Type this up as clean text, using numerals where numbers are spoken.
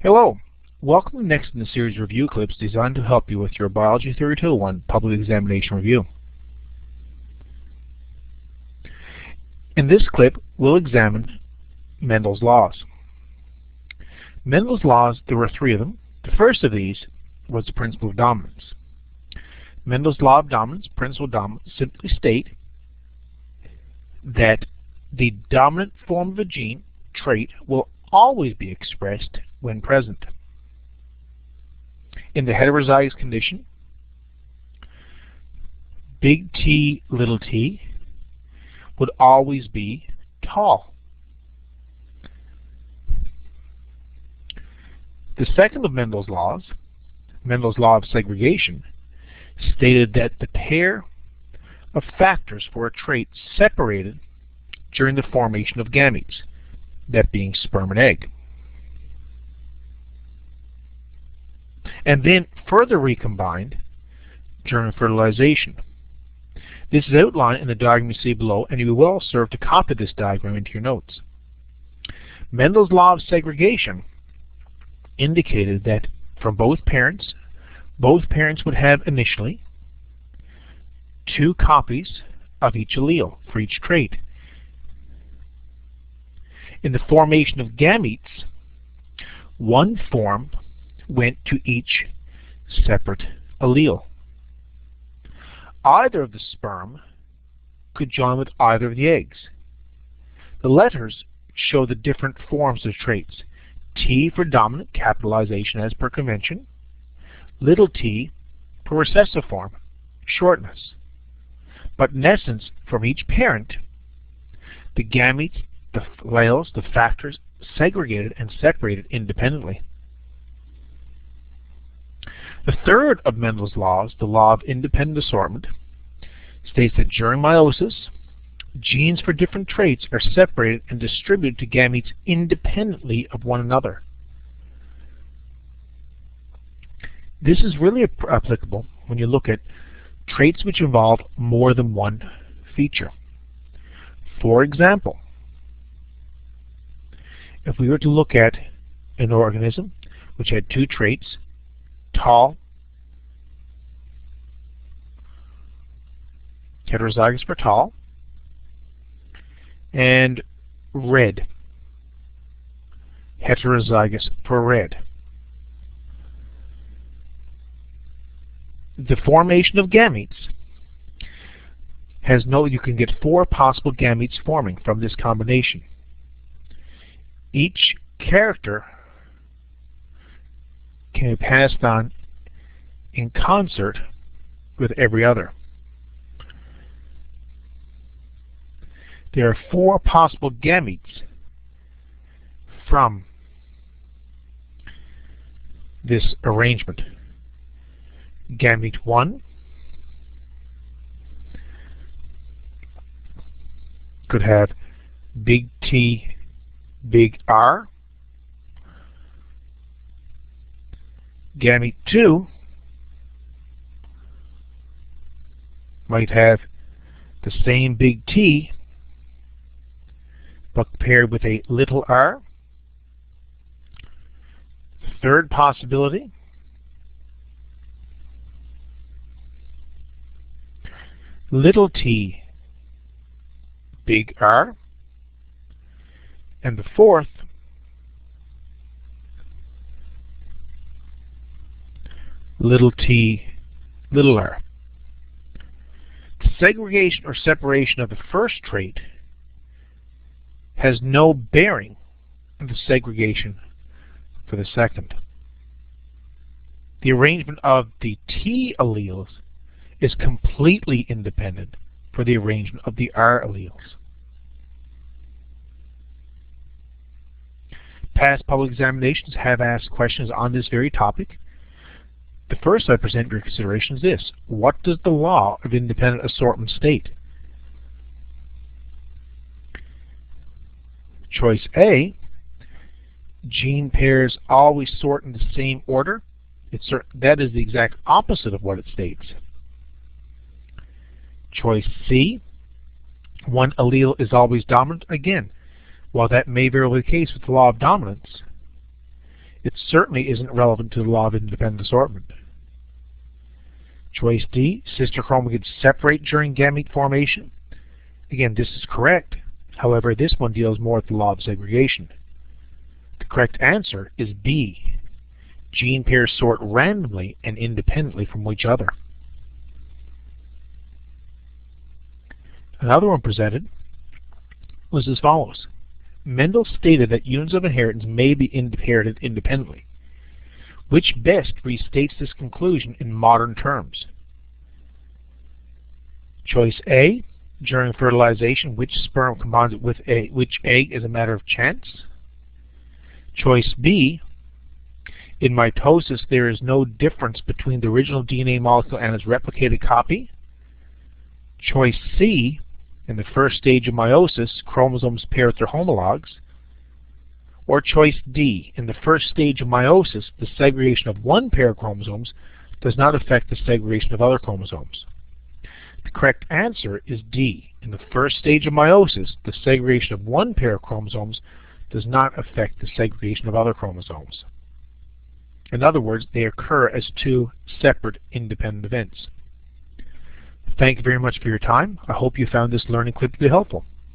Hello, welcome next in the series of review clips designed to help you with your Biology Theory 201 public examination review. In this clip, we'll examine Mendels Laws. Mendels Laws, there were three of them. The first of these was the principle of dominance. Mendels' law of dominance, principle of dominance, simply state that the dominant form of a gene, trait, will always be expressed when present. In the heterozygous condition, big T, little t, would always be tall. The second of Mendels' laws, Mendels' law of segregation, stated that the pair of factors for a trait separated during the formation of gametes, that being sperm and egg, and then further recombined during fertilization. This is outlined in the diagram you see below, and you will well serve to copy this diagram into your notes. Mendels' law of segregation indicated that from both parents would have initially two copies of each allele for each trait. In the formation of gametes, one form went to each separate allele. Either of the sperm could join with either of the eggs. The letters show the different forms of traits. T for dominant, capitalization as per convention. Little t for recessive form, shortness. But in essence, from each parent, the gametes, the alleles, the factors, segregated and separated independently. The third of Mendels' laws, the law of independent assortment, states that during meiosis, genes for different traits are separated and distributed to gametes independently of one another. This is really applicable when you look at traits which involve more than one feature. For example, if we were to look at an organism which had two traits, tall, heterozygous for tall, and red, heterozygous for red. The formation of gametes you can get four possible gametes forming from this combination. Each character can be passed on in concert with every other. There are four possible gametes from this arrangement. Gamete 1 could have big T, big R. Gamete 2 might have the same big T but paired with a little r. Third possibility, little t, big R. And the fourth, little t, little r. The segregation or separation of the first trait has no bearing on the segregation for the second. The arrangement of the T alleles is completely independent for the arrangement of the R alleles. Past public examinations have asked questions on this very topic. The first I present for your consideration is this: what does the law of independent assortment state? Choice A, gene pairs always sort in the same order. That is the exact opposite of what it states. Choice C, one allele is always dominant. Again, while that may very well be the case with the law of dominance, It certainly isn't relevant to the law of independent assortment. Choice D, sister chromosomes separate during gamete formation. Again, this is correct. However, this one deals more with the law of segregation. The correct answer is B. Gene pairs sort randomly and independently from each other. Another one presented was as follows. Mendel stated that units of inheritance may be inherited independently. Which best restates this conclusion in modern terms? Choice A, during fertilization, which sperm combines with which egg is a matter of chance. Choice B, in mitosis there is no difference between the original DNA molecule and its replicated copy. Choice C, in the first stage of meiosis, chromosomes pair with their homologs. Or choice D, in the first stage of meiosis, the segregation of one pair of chromosomes does not affect the segregation of other chromosomes. The correct answer is D. In the first stage of meiosis, the segregation of one pair of chromosomes does not affect the segregation of other chromosomes. In other words, they occur as two separate independent events. Thank you very much for your time. I hope you found this learning clip to be helpful.